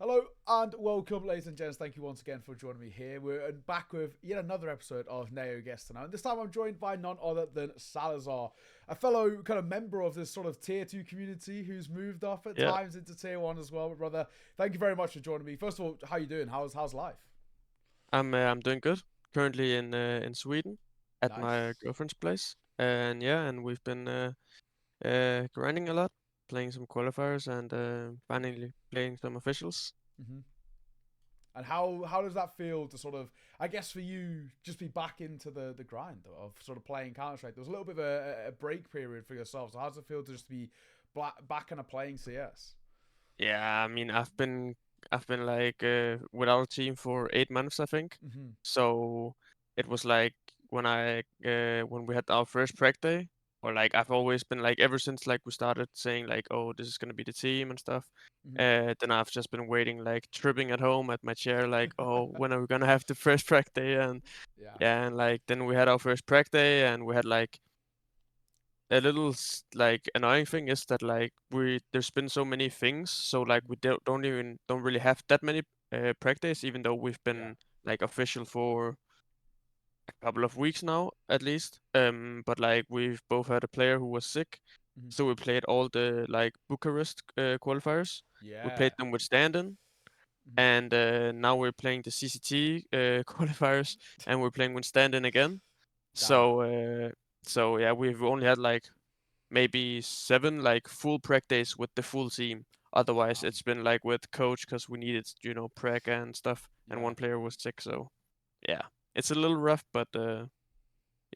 Hello and welcome, ladies and gents. Thank you once again for joining me here. We're back with yet another episode of Ne0 Guest tonight. And this time I'm joined by none other than Salazar, a fellow kind of member of this sort of tier 2 community who's moved up at Yeah, times into tier 1 as well. But brother, thank you very much for joining me. First of all, how you doing? How's life? I'm doing good. Currently in Sweden at my Nice. girlfriend's place, and yeah, and we've been grinding a lot, playing some qualifiers, and finally playing some officials. Mm-hmm. And how does that feel to sort of, I guess for you, just be back into the grind of sort of playing Counter Strike? There was a little bit of a break period for yourself. So how does it feel to just be back kind of playing CS? Yeah, I mean I've been like without a team for 8 months, I think. Mm-hmm. So it was like when we had our first practice day, or like I've always been like ever since like we started saying like, oh, this is gonna be the team and stuff. Mm-hmm. Then I've just been waiting, like tripping at home at my chair, like, oh, when are we gonna have the first practice day? And Yeah. yeah, and like then we had our first practice day, and we had like a little like annoying thing is that like there's been so many things, so like Mm-hmm. we don't really have that many practice, even though we've Yeah. been like official for a couple of weeks now at least. But like we've both had a player who was sick, Mm-hmm. so we played all the like Bucharest qualifiers. We played Yeah. them with stand-in, Mm-hmm. and now we're playing the CCT qualifiers, and we're playing with stand-in again. Damn. So so yeah, we've only had like maybe 7 like full prac days with the full team. Otherwise, Damn. it's been like with coach because we needed, prac and stuff, and Yeah. one player was sick. So yeah, it's a little rough, but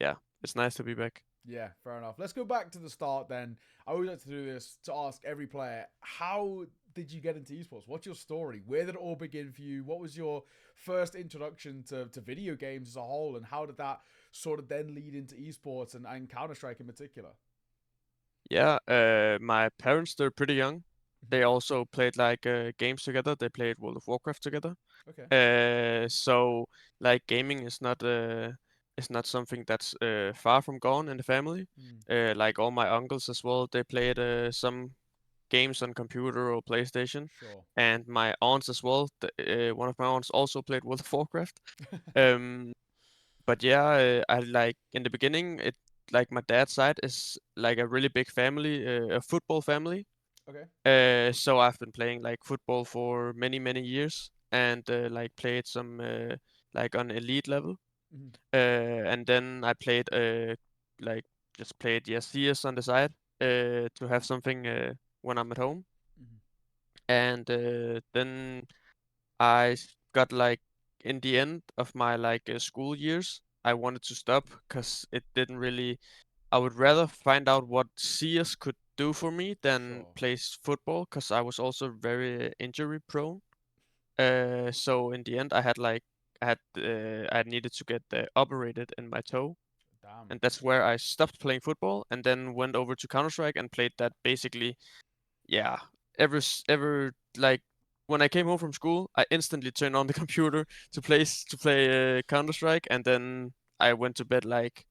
yeah, it's nice to be back. Yeah, fair enough. Let's go back to the start then. I always like to do this to ask every player, how did you get into esports? What's your story? Where did it all begin for you? What was your first introduction to video games as a whole? And how did that sort of then lead into esports and Counter Strike in particular? Yeah, my parents, they're pretty young. Mm-hmm. They also played like games together. They played World of Warcraft together. Okay. So like gaming is not something that's far from gone in the family. Mm, Like all my uncles as well, they played some games on computer or PlayStation, sure. and my aunts as well. One of my aunts also played World of Warcraft. Um, but yeah, I like in the beginning, it like my dad's side is like a really big family, a football family. Okay. So I've been playing like football for many many years, and like played some like on elite level. Mm-hmm. And then I played like just played CS on the side to have something when I'm at home. Mm-hmm. And then got like in the end of my like school years, I wanted to stop because it didn't really. I would rather find out what CS could do for me than Sure. play football because I was also very injury prone. So in the end, I needed to get operated in my toe, Damn. and that's where I stopped playing football and then went over to Counter Strike and played that basically. Yeah, ever like when I came home from school, I instantly turned on the computer to play Counter Strike, and then I went to bed like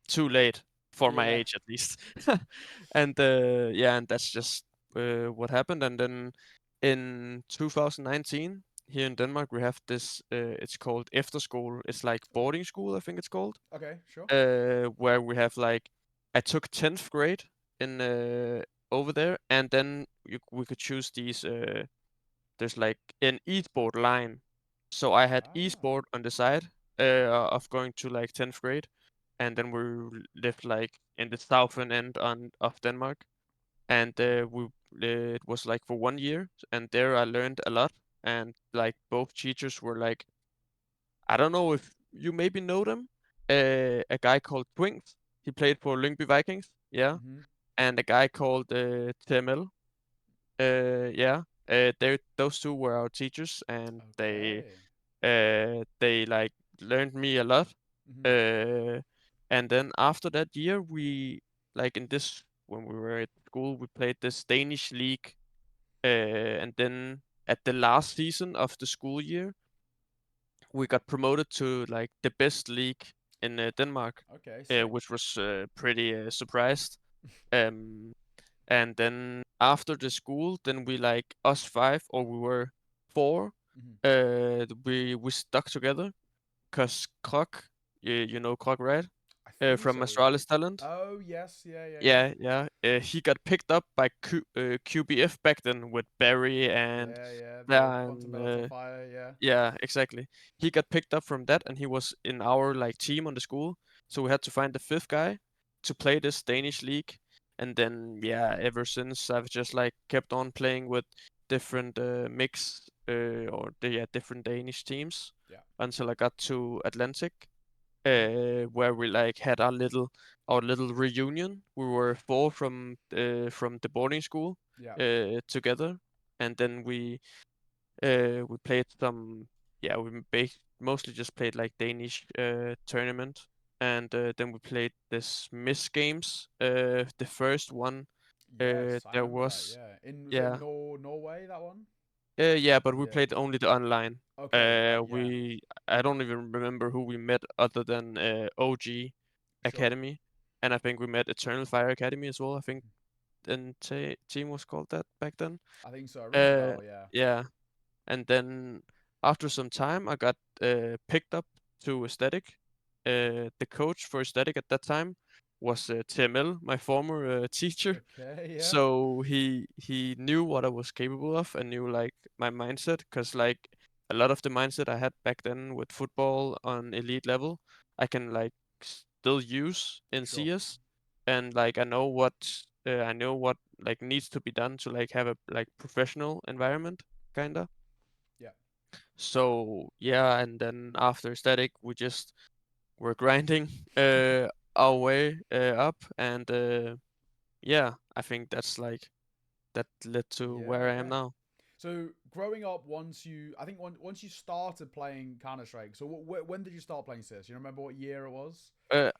too late for my Yeah. age at least. And yeah, and that's just what happened. And then in 2019, here in Denmark, we have this. It's called Efterskole. It's like boarding school, I think it's called. Okay, sure. Where we have like I took 10th grade in over there, and then we could choose these. There's like an e-sport line, so I had Ah. e-sport on the side of going to like 10th grade, and then lived like in the southern end of Denmark, and it was like for 1 year, and there I learned a lot, and like both teachers were like, I don't know if you maybe know them. A guy called Twinks. He played for Lyngby Vikings. Yeah. Mm-hmm. And a guy called TML. Yeah. Those two were our teachers, and Okay. they like learned me a lot. Mm-hmm. Uh, and then after that year, we like in this when we were at school, we played this Danish league. And then at the last season of the school year, we got promoted to like the best league in Denmark, Okay, sick. which was pretty surprised. Um, and then after the school, then we like us five, or we were four, Hmm. we stuck together because Krog, you know Krog, right? I think From so. Yeah. Astralis Talent. Oh yes. Yeah. Yeah. Yeah. Yeah, yeah. He got picked up by QBF back then with Barry and Yeah. Yeah. The yeah, quantum belter fire. Yeah. yeah, exactly. He got picked up from that, and he was in our like team on the school. So we had to find the fifth guy to play this Danish league. And then yeah, ever since I've just like kept on playing with different mix or the yeah, different Danish teams Yeah. until I got to Atlantic, Hmm. where we like had our little reunion. We were four from the boarding school Yeah. together, and then we played some, yeah, mostly just played like Danish tournament, and then we played this Miss Games. The first one, Yes, I there remember that. was, Yeah. In was it yeah, Norway that one? yeah, but we Yeah. played only the online. Okay. Right. Yeah. We I don't even remember who we met other than OG Sure. Academy, and I think we met Eternal Fire Academy as well. I think and team was called that back then. I think so. It rings a Uh, bell. Yeah. yeah. And then after some time, I got picked up to Aesthetic. The coach for Aesthetic at that time was TML, my former teacher. Okay. Yeah. So he knew what I was capable of and knew like my mindset, because like a lot of the mindset I had back then with football on elite level, I can like still use in Sure. CS, and like I know what like needs to be done to like have a like professional environment, kinda. Yeah. So yeah, and then after static, we just were grinding our way up, and yeah, I think that's like that led to Yeah. where I am Yeah. now. So growing up, I think once you started playing Counter Strike. So when did you start playing CS? You remember what year it was?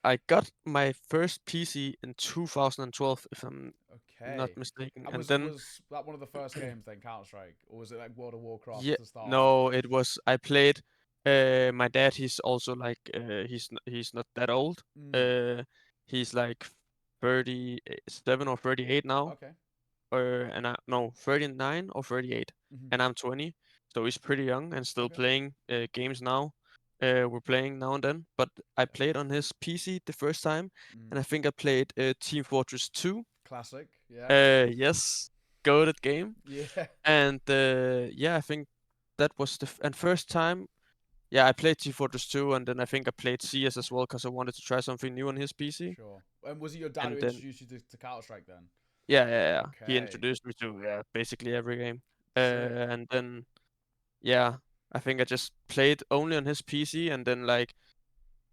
I got my first PC in 2012, if I'm not Okay. mistaken, And and was then was that one of the first games then, Counter Strike, or was it like World of Warcraft yeah, to start off? no, it was I played. My dad, he's also like he's not that old. Mm. Uh, he's like 37 or 38 now, Okay. and I no 39 or 38, Hmm. and I'm 20, so he's pretty young and still Okay. playing games now. We're playing now and then, but I Yeah. played on his PC the first time, Mm. and I think I played Team Fortress 2. Classic. Yeah. Yes, goated game, Yeah. and yeah, I think that was and first time. Yeah, I played Team Fortress 2, and then I think I played CS as well because I wanted to try something new on his PC, Sure. And was it your dad who and then introduced you to Counter Strike then? yeah, yeah, yeah. He Okay. introduced me to yeah basically every game, Sick. and then yeah, I think I just played only on his PC, and then like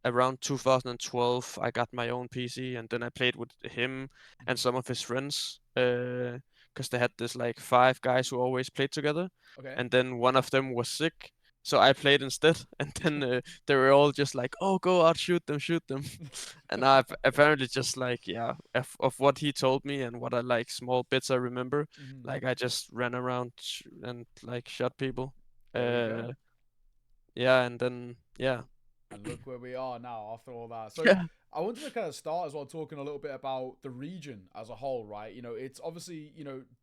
around 2012, I got my own PC, and then I played with him and Mhm. some of his friends, because they had this like five guys who always played together, Okay. and then one of them was sick, so I played instead, and then they were all just like, "Oh, go out, shoot them," and I've apparently just like yeah, of what he told me and what I like small bits I remember, Mhm. like I just ran around and like shot people, There we go. uh, yeah, and then yeah. And look where we are now after all that. So Yeah. I wanted to kind of start as well talking a little bit about the region as a whole, right? It's obviously,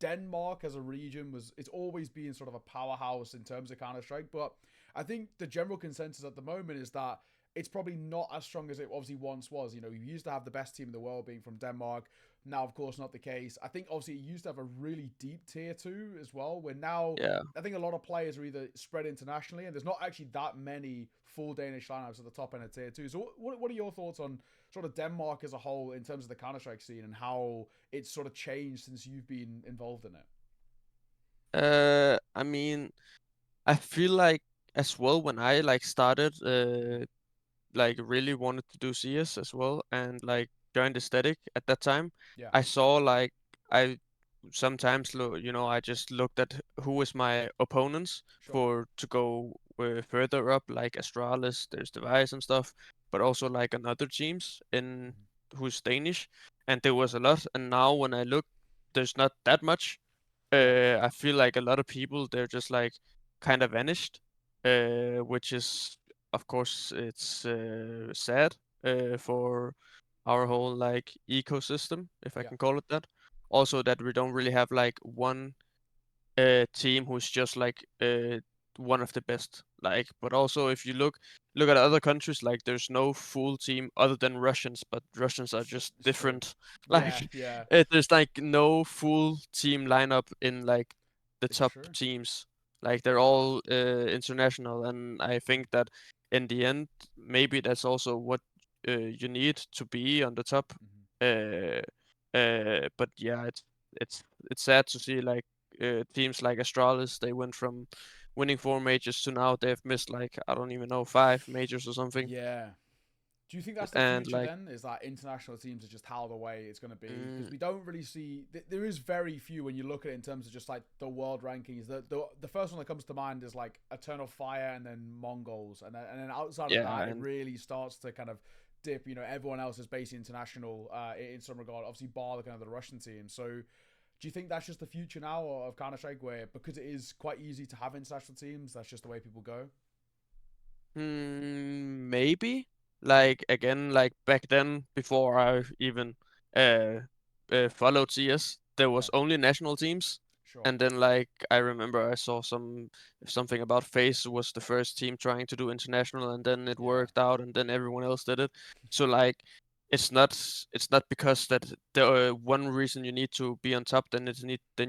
Denmark as a region it's always been sort of a powerhouse in terms of Counter Strike, but I think the general consensus at the moment is that it's probably not as strong as it obviously once was. You used to have the best team in the world being from Denmark. Now, of course, not the case. I think obviously it used to have a really deep tier two as well, where now Yeah. I think a lot of players are either spread internationally, and there's not actually that many full Danish lineups at the top end of tier two. So, what are your thoughts on sort of Denmark as a whole in terms of the Counter Strike scene and how it's sort of changed since you've been involved in it? I mean, I feel like as well when I like started, Mm-hmm. like really wanted to do CS as well, and like joined aesthetic at that time. Yeah, I saw like I sometimes I just looked at who was my opponents sure. for to go further up, like Astralis, there's Device and stuff, but also like on other teams in Mm-hmm. who's Danish, and there was a lot. And now when I look, there's not that much. Yeah, I feel like a lot of people they're just like kind of vanished, which is of course it's sad for our whole like ecosystem, if I yeah, can call it that. Also, that we don't really have like one. team who's just like one of the best. Like, but also if you look at other countries, like there's no full team other than Russians, but Russians are just It's true. different. Yeah, Like, yeah, there's like no full team lineup in like the it's top true. teams. Like they're Yeah. all international, and I think that in the end, maybe that's also what you need to be on the top. Hmm. Uh, but yeah, it's sad to see like teams like Astralis, they went from winning 4 majors to now they've missed like I don't even know 5 majors or something. Yeah. Do you think that's the And future like, then? Is that international teams are just how the way it's going to be? Because mm, we don't really see. There is very few when you look at it in terms of just like the world rankings. The first one that comes to mind is like Eternal Fire and then Mongols, and then outside of yeah, that, it and really starts to kind of dip. Everyone else is basically international in some regard. Obviously, bar the kind of the Russian team. So, do you think that's just the future now of Counter Strike, where because it is quite easy to have international teams, that's just the way people go? maybe Mm-hmm. like again like back then before I even uh, followed CS, there Yeah, was only national teams. sure. And then like I remember I saw something about FaZe was the first team trying to do international, and then it Yeah, worked out, and then everyone else did it. So like it's not because that the one reason you need to be on top, then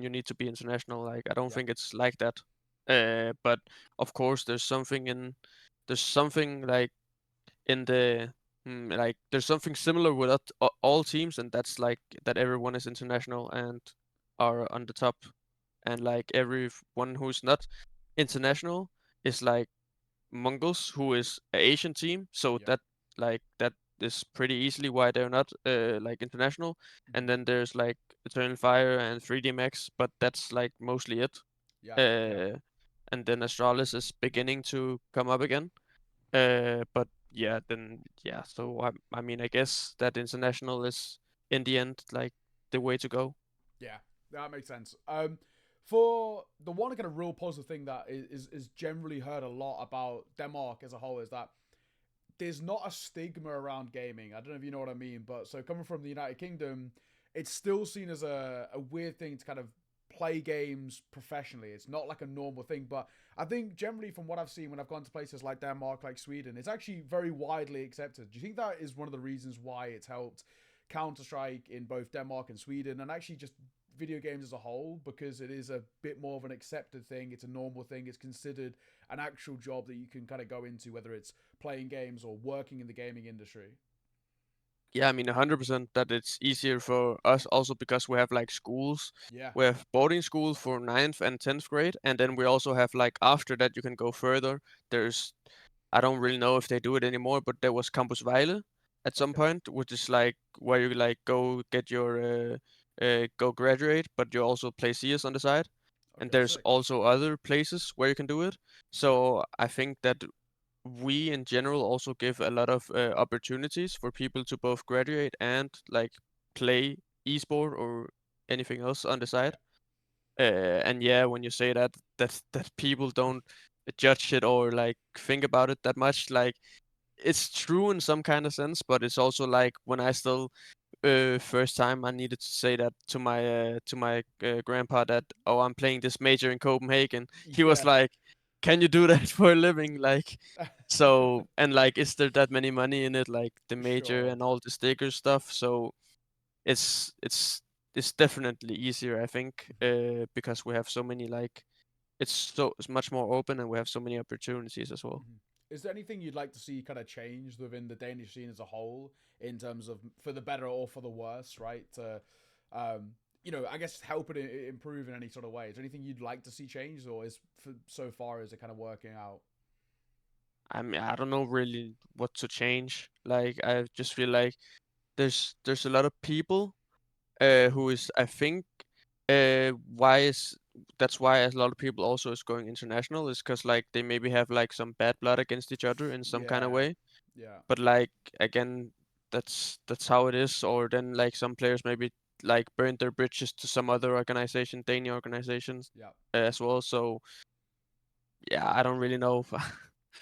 you need to be international. Like I don't yeah, think it's like that. But of course there's something like in the like there's something similar with all teams, and that's like that everyone is international and are on the top, and like everyone who's not international is like Mongols, who is an Asian team, so yeah. that is pretty easily why they're not like international. Mm-hmm. And then there's like Eternal Fire and 3D Max, but that's like mostly it. Yeah, yeah, Uh, and then Astralis is beginning to come up again. But yeah, then yeah. So I mean, I guess that international is in the end like the way to go. yeah. That makes sense. For the one kind of real positive thing that is generally heard a lot about Denmark as a whole is that there's not a stigma around gaming. I don't know if you know what I mean, but so coming from the United Kingdom, it's still seen as a weird thing to kind of play games professionally. It's not like a normal thing, but I think generally from what I've seen when I've gone to places like Denmark, like Sweden, it's actually very widely accepted. Do you think that is one of the reasons why it's helped Counter Strike in both Denmark and Sweden, and actually just video games as a whole, because it is a bit more of an accepted thing? It's a normal thing. It's considered an actual job that you can kind of go into, whether it's playing games or working in the gaming industry. Yeah, I mean 100% that it's easier for us also because we have like schools. Yeah. We have boarding school for ninth and 10th grade, and then we Mm-hmm. also have like after that you can go further. There's I don't really know if they do it anymore, but there was Campus Weile at some Okay. point, which is like where you like go get your go graduate, but you also play CS on the side. And Okay. there's Sick. also other places where you can do it. Yeah. So I think that we in general also give a lot of opportunities for people to both graduate and like play esport or anything else on the Yeah. side. And yeah, when you say that people don't judge it or like think about it that much, like it's true in some kind of sense, but it's also like when I still first time I needed to say that to my grandpa that oh I'm playing this major in Copenhagen. He was Yeah. like, "Can you do that for a living?" Like, so and like, is there that many money in it? Like the major Sure. and all the sticker stuff. So it's it's it's definitely easier, I think, Mm-hmm. because we have so many like it's much more open and we have so many opportunities as well. Mm-hmm. Is there anything you'd like to see kind of changed within the Danish scene as a whole, in terms of for the better or for the worse, right? Um, I guess help it improve in any sort of way. Is there anything you'd like to see changed, or is so far is it kind of working out? I mean, I don't know really what to change. Like, I just feel like there's a lot of people who is I think why is that's why a lot of people also is going international is because like they maybe have like some bad blood against each other in some kind of Yeah. way. Yeah. But like again, that's how it is. Or then like some players maybe like burn their bridges to some other organization, Danish organizations Yeah. as well. So yeah, I don't really know.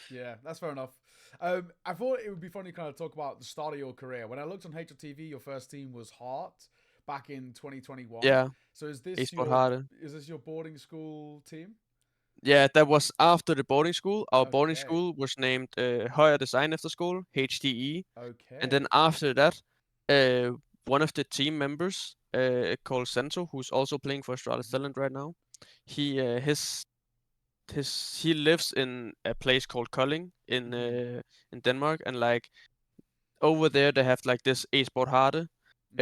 Yeah, that's fair enough. I thought it would be funny to kind of talk about the start of your career. When I looked on HLTV, your first team was Heart, back in 2021. Yeah, So esport harder. is this your boarding school team? Yeah, that was after the boarding school. Our boarding Okay. school was named Higher Design After School, HDE. And then Okay. after that, uh, one of the team members, called Santo, who's also playing for Astralis Hmm. Talent right now, he he lives in a place called Kolding Hmm. in Denmark, and like over there they have like this esport harde, Hmm.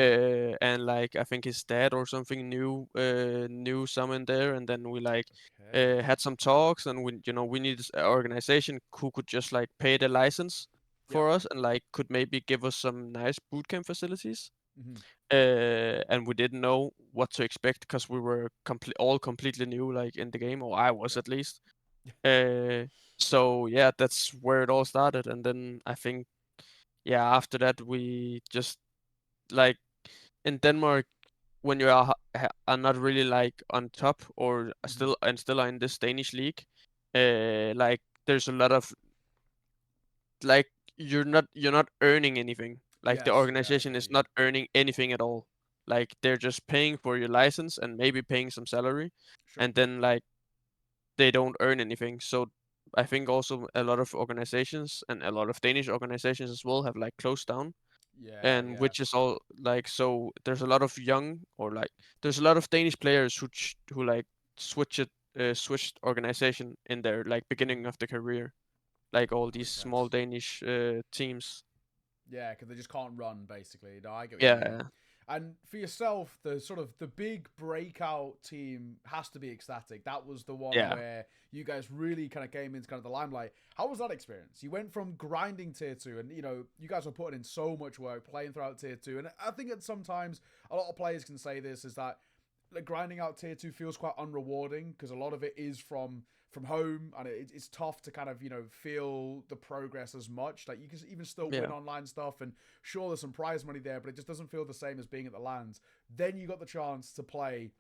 and like I think his dad or something knew someone there, and then we like Okay. had some talks, and we needed an organization who could just like pay the license Yep. for us and like could maybe give us some nice bootcamp facilities. Hmm. And we didn't know what to expect because we were all completely new like in the game, or I was Yep. at least. uh so yeah, that's where it all started, and then I think, yeah, after that we just like in Denmark, when you are not really like on top or Hmm. still are in this Danish league, like there's a lot of like you're not earning anything. Like the Yes. Yeah, I organization get is you. not earning anything at all. Like they're just paying for your license and maybe paying some salary, Sure. and then like they don't earn anything. So I think also a lot of organizations and a lot of Danish organizations as well have like closed down, Yeah. and Yeah. which is all like, so there's a lot of young, or like there's a lot of Danish players who like switched organization in their like beginning Hmm. of the career, like all these Makes small sense. Danish teams. Yeah, because they just can't run basically. No, I get what you mean. Yeah, And for yourself, the sort of the big breakout team has to be Ecstatic. That was the one yeah, where you guys really kind of came into kind of the limelight. How was that experience? You went from grinding tier two, and you guys were putting in so much work playing throughout tier two. And I think that sometimes a lot of players can say this is that like grinding out tier two feels quite unrewarding because a lot of it is from home, and it's tough to kind of feel the progress as much. Like you can even still win yeah, online stuff, and sure there's some prize money there, but it just doesn't feel the same as being at the lands. Then you got the chance to play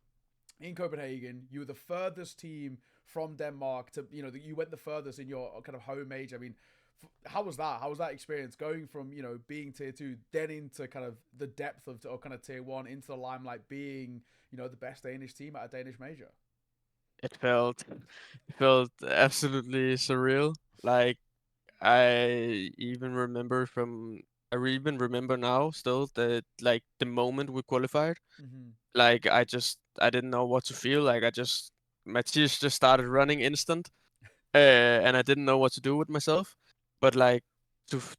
in Copenhagen. You were the furthest team from Denmark to you went the furthest in your kind of home age. I mean, how was that? How was that experience going from being tier two, then into kind of the depth of or kind of tier one into the limelight, being the best Danish team at a Danish major? it felt absolutely surreal. Like I even remember from even remember now still that like the moment we qualified, Mm-hmm. like I didn't know what to feel. Like my tears just started running instant, and I didn't know what to do with myself. But like to f-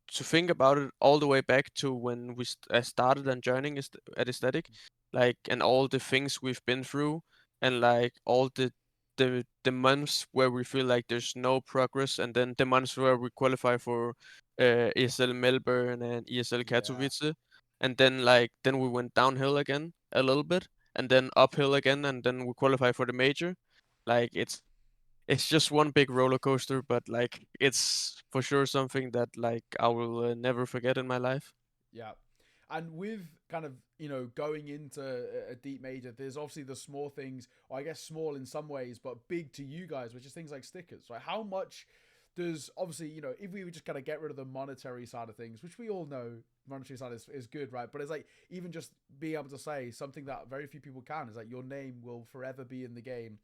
to think about it all the way back to when I started and joining at Aesthetic, like, and all the things we've been through, and like all the months where we feel like there's no progress, and then the months where we qualify for ESL Melbourne and ESL Yeah. Katowice, and then then we went downhill again a little bit, and then uphill again, and then we qualify for the major. Like it's just one big roller coaster, but like it's for sure something that like I will never forget in my life. Yeah. And with kind of, going into a deep major, there's obviously the small things, or I guess small in some ways, but big to you guys, which is things like stickers. Right? How much does, obviously, if we would just kind of get rid of the monetary side of things, which we all know monetary side is good, right? But it's like, even just being able to say something that very few people can is like, your name will forever be in the game.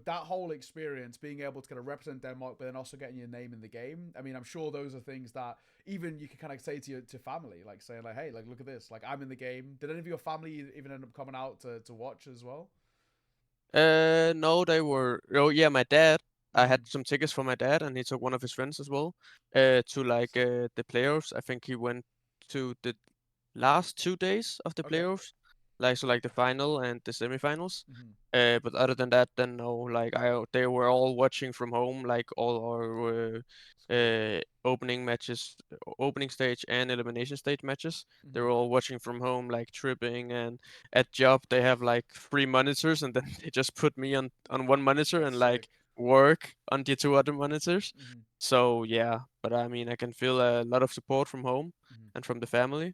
That whole experience, being able to kind of represent Denmark, but then also getting your name in the game. I mean, I'm sure those are things that even you can kind of say to family, like saying like, hey, like look at this, like I'm in the game. Did any of your family even end up coming out to watch as well? No, they were. Oh, yeah, my dad. I had Mm-hmm. some tickets for my dad, and he took one of his friends as well. To like the playoffs. I think he went to the last 2 days of the Okay. playoffs, like so like the final and the semifinals. Mm-hmm. But other than that, then no. Like they were all watching from home, like all our Sweet. opening matches, opening stage and elimination stage matches. They Mm-hmm. were all watching from home, like tripping. And at job, they have like 3 monitors, and then they just put me on one monitor and Sick. like work on the two other monitors. Mm-hmm. So yeah, but I mean, I can feel a lot of support from home Mm-hmm. and from the family.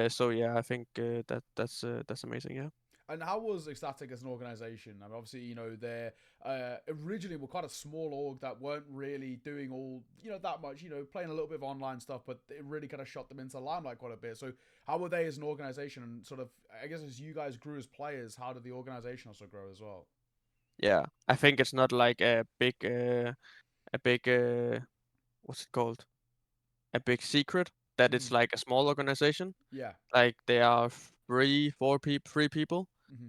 So yeah, I think that's amazing. Yeah. And how was Ecstatic as an organization? I mean, obviously, they're originally were quite a small org that weren't really doing all, that much, playing a little bit of online stuff, but it really kind of shot them into the limelight quite a bit. So, how were they as an organization? And sort of, I guess, as you guys grew as players, how did the organization also grow as well? Yeah, I think it's not like a big what's it called? A big secret that it's Mm-hmm. like a small organization. Yeah. Like there are three people, Mm-hmm.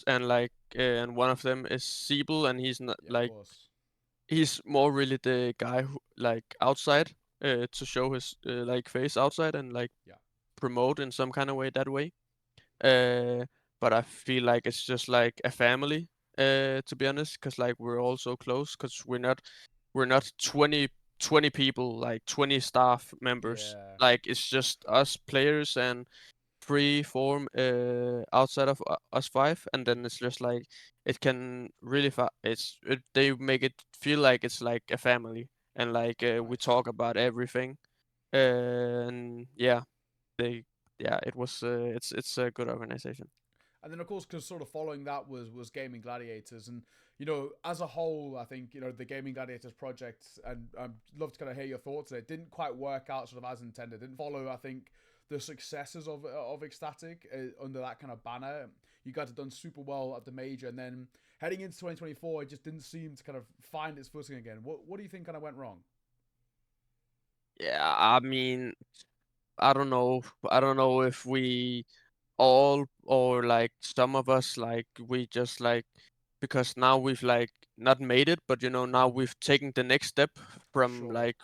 and like and one of them is Siebel, and he's not Yeah, of like course. he's more really the guy who like outside, to show his like face outside and like Yeah. promote in some kind of way that way. Uh, but I feel like it's just like a family, to be honest, because like we're all so close, because we're not 20 people, like 20 staff members. Yeah. Like it's just us players and three, four outside of us five, and then it's just like it can really they make it feel like it's like a family, and like we Nice. talk about everything, and yeah, they yeah, it's a good organization. And then, of course, because sort of following that was Gaming Gladiators, and as a whole, I think the Gaming Gladiators project, and I'd love to kind of hear your thoughts. It didn't quite work out sort of as intended. Didn't follow, I think, the successes of Ecstatic under that kind of banner. You guys have done super well at the major, and then heading into 2024, it just didn't seem to kind of find its footing again. What do you think kind of went wrong? Yeah, I mean, I don't know. I don't know if we all or like some of us like we just like because now we've like not made it, but now Mm-hmm. we've taken the next step from Sure. like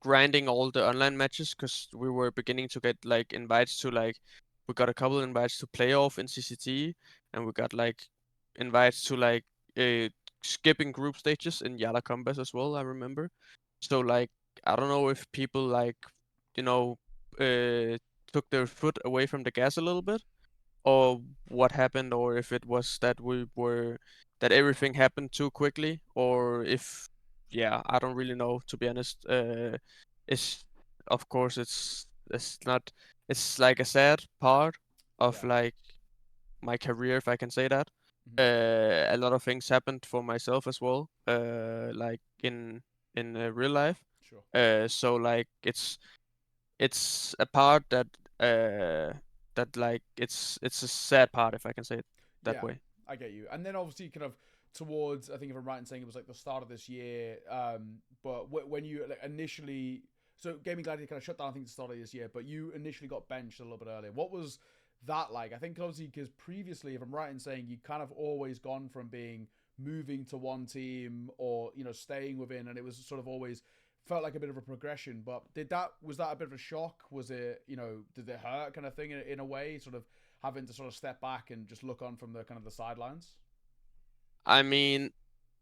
grinding all the online matches because we were beginning to get like invites to like we got a couple invites to playoff in CCT, and we got like invites to like uh, skipping group stages in Yala Combas as well, I remember. So like I don't know if people like you know uh took their foot away from the gas a little bit, or what happened, or if it was that everything happened too quickly, or if yeah, I don't really know, to be honest. It's of course it's not it's like a sad part of Yeah. like my career, if I can say that. Mm-hmm. A lot of things happened for myself as well, like in real life. Sure. So like it's a part that like it's a sad part, if I can say it that Yeah, way. I get you. And then obviously, kind of towards, I think if I'm right in saying it was like the start of this year. But when you like, initially, so Gaming Gladiator kind of shut down, I think, the start of this year. But you initially got benched a little bit earlier. What was that like? I think obviously because previously, if I'm right in saying, you kind of always gone from being moving to one team or staying within, and it was sort of always felt like a bit of a progression. But was that a bit of a shock? Was it did it hurt kind of thing in a way, sort of having to sort of step back and just look on from the kind of the sidelines? I mean,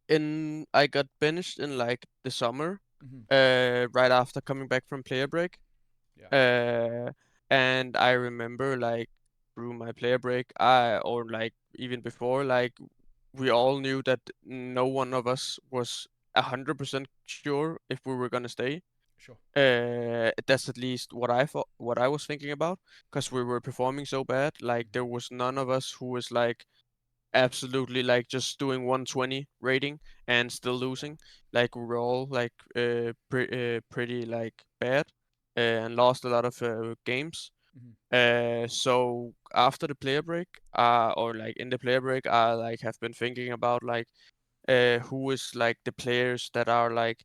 in I got benched in like the summer, Mm-hmm. right after coming back from player break. Yeah, Uh, and I remember like through my player break, I or like even before, like we all knew that no one of us was 100% sure if we were gonna stay. sure. That's at least what I thought, what I was thinking about, because we were performing so bad. Like Mm-hmm. there was none of us who was like absolutely like just doing 120 rating and still Yeah. losing. Like we were all like pretty like bad, and lost a lot of games. Mm-hmm. So after the player break, or like in the player break, I like have been thinking about like who is like the players that are like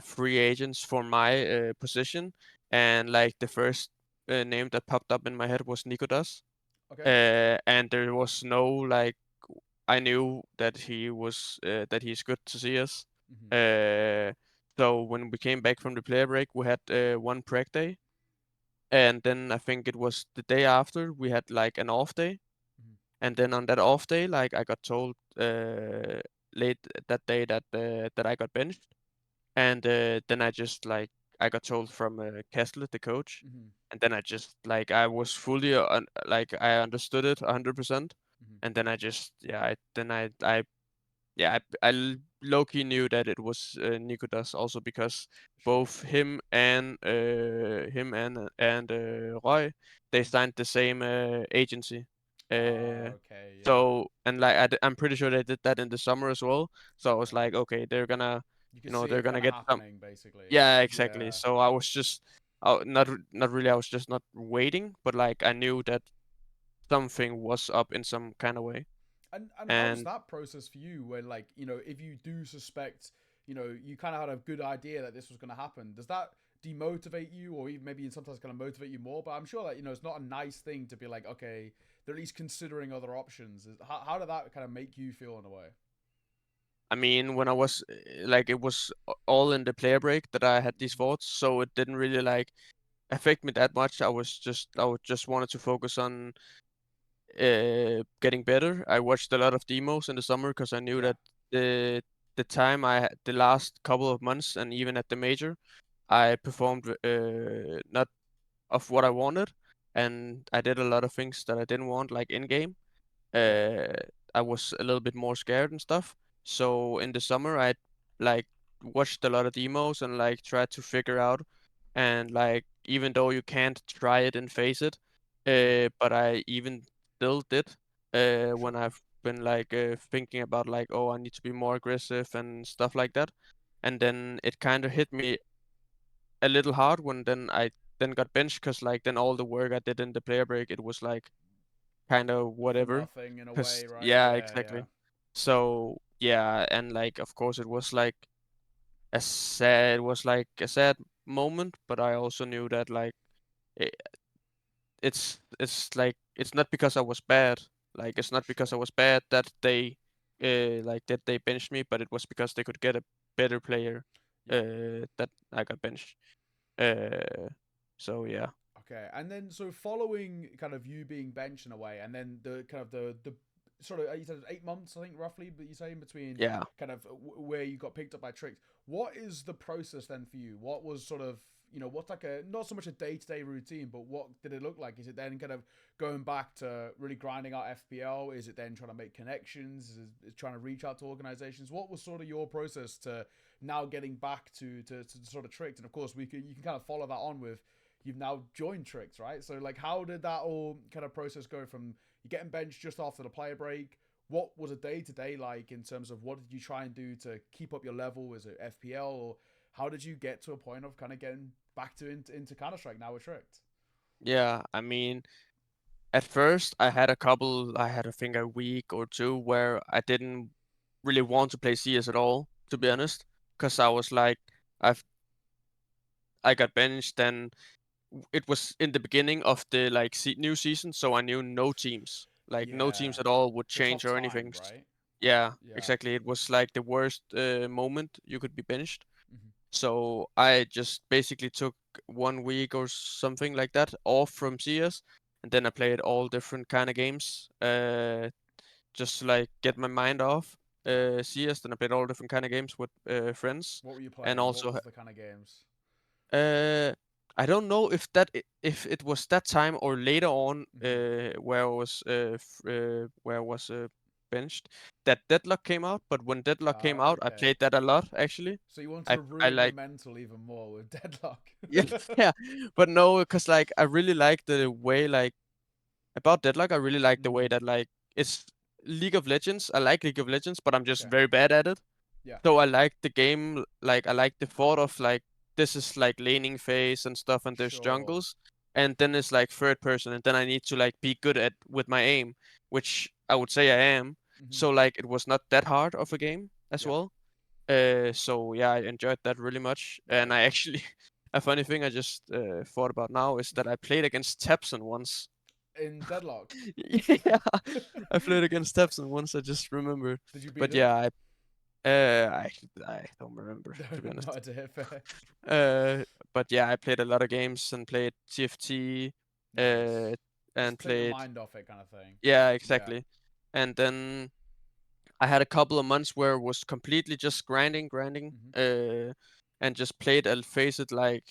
free agents for my position, and like the first name that popped up in my head was Nikodas, Okay. and there was no like I knew that that he's good to see us. Mm-hmm. Uh, so when we came back from the player break, we had one preg day, and then I think it was the day after we had like an off day, Mm-hmm. and then on that off day, like I got told late that day that I got benched, and then I just like I got told from Kessler, the coach, Mm-hmm. and then I just like I was fully like I understood it 100%, Mm-hmm. and then I just yeah I yeah low key knew that it was Nikodas, also because Sure. both him and Roy, they Mm-hmm. signed the same agency. Uh, Okay, yeah. so and like I'm pretty sure they did that in the summer as well. So I was Okay. like, okay, they're gonna, You could see they're it gonna kind of get some. happening, basically. Yeah, exactly. Yeah. So I was just, not really. I was just not waiting, but like I knew that something was up in some kind of way. And how's And that process for you when, like, if you do suspect, you kind of had a good idea that this was going to happen, does that demotivate you, or even maybe sometimes kind of motivate you more? But I'm sure that, it's not a nice thing to be like, okay, they're at least considering other options. How did that kind of make you feel in a way? I mean, when I was like, it was all in the player break that I had these Hmm. thoughts, so it didn't really like affect me that much. I would just wanted to focus on getting better. I watched a lot of demos in the summer because I knew Yeah. that the time I had, the last couple of months and even at the major, I performed not of what I wanted, and I did a lot of things that I didn't want, like in game. Yeah. uh, I was a little bit more scared and stuff. So in the summer, I like watched a lot of demos and like tried to figure out. And like, even though you can't try it and face it, Hmm. but I even still did. When Sure. I've been like thinking about like, oh, I need to be more aggressive and stuff like that. And then it kind of hit me a little hard when then I then got benched, because like then all the work I did in the player break, it was like kind of For whatever. nothing in a Cause way, right? yeah, Yeah, yeah. exactly. So yeah, and like of course it was like it was like a sad moment, but I also knew that like it, it's like it's not because I was bad. Like it's not because I Sure. was bad that they that they benched me, but it was because they could get a better player Yeah. that I got benched. Uh, so yeah, Okay, and then so following kind of you being benched in a way, and then the kind of the sort of, you said 8 months, I think, roughly, but you say in between yeah. kind of where you got picked up by tricks. What is the process then for you? What was sort of, what's like a not so much a day to day routine, but what did it look like? Is it then kind of going back to really grinding out FPL? Is it then trying to make connections? Is trying to reach out to organizations? What was sort of your process to now getting back to sort of tricks? And of course, you can kind of follow that on with, you've now joined Tricks, right? So like, how did that all kind of process go from you getting benched just after the player break? What was a day to day like in terms of what did you try and do to keep up your level? Was it FPL, or how did you get to a point of kind of getting back into Counter Strike now with Tricked? Yeah, I mean, at first, I had, I think, a week or two where I didn't really want to play CS at all, to be Mm-hmm. honest, because I was like, I've, I got benched, and it was in the beginning of the like new season, so I knew no teams, like no teams Yeah, at all would it's a tough change or time, anything. right? Yeah, Yeah. exactly. It was like the worst moment you could be benched. Mm-hmm. So I just basically took 1 week or something like that off from CS, and then I played all different kind of games, just to like get my mind off Yeah. CS. Then I played all different kind of games with friends, What were you and playing? What also was the kind of games? uh, I don't know if if it was that time or later on Mm-hmm. where I was where I was benched, that Deadlock came out. But when Deadlock came out, I Okay. played that a lot actually. So you want to I ruin your like mental even more with Deadlock? yeah, yeah, but no, because like I really like the way like about Deadlock, I really like the way Mm. that like it's League of Legends. I like League of Legends, but I'm just Okay. very bad at it. Yeah. So I like the game, like I like the thought of like this is like laning phase and stuff, and there's Sure. jungles, and then it's like third person, and then I need to like be good at with my aim, which I would say I am. Mm-hmm. So like it was not that hard of a game as Yeah. well. So yeah, I enjoyed that really much, and I Nice. actually a funny thing I just thought about now is that I played against Tapson once. In Deadlock. Yeah, I played against Tapson once. I just remembered, Did you beat but him? yeah, I don't remember No, to be honest. not a fair. Uh, but yeah, I played a lot of games and played TFT, Nice. uh, Just and take your played mind off it, kind of thing. yeah, Yeah. exactly. And then I had a couple of months where it was completely just grinding, Mm-hmm. and just played Faceit like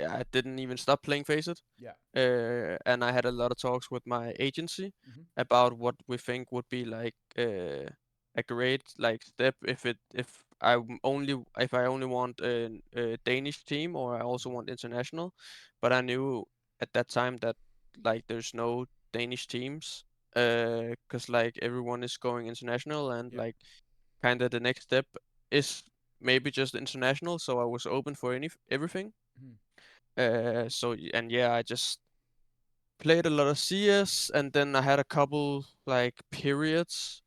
yeah, I didn't even stop playing Faceit. Yeah. And I had a lot of talks with my agency Mm-hmm. about what we think would be like a great like step if I only want a Danish team, or I also Mm-hmm. want international. But I knew at that time that like there's no Danish teams Cause like everyone is going international, and Yep. like kind of the next step is maybe just international. So I was open for everything. Mhm. And yeah, I just played a lot of CS, and then I had a couple like periods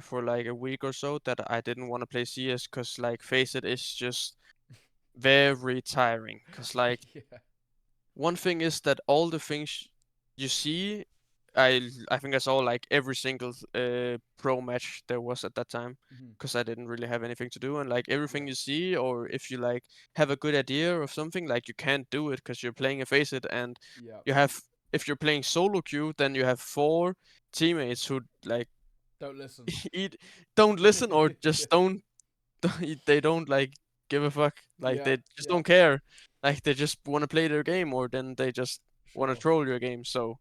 for like a week or so that I didn't want to play CS, cause like face it, it's just very tiring. Cause like Yeah. one thing is that all the things you see, I think I saw like every single pro match there was at that time, Mhm. because I didn't really have anything to do, and like Yeah. everything you see, or if you like have a good idea of something, like you can't do it because you're playing a face it, and Yeah. you have, if you're playing solo queue, then you have four teammates who like Don't listen. eat don't listen, or Yeah. just don't they don't like give a fuck. Like Yeah. they just Yeah. don't care. Like they just want to play their game, or then they just want to Sure. troll your game. So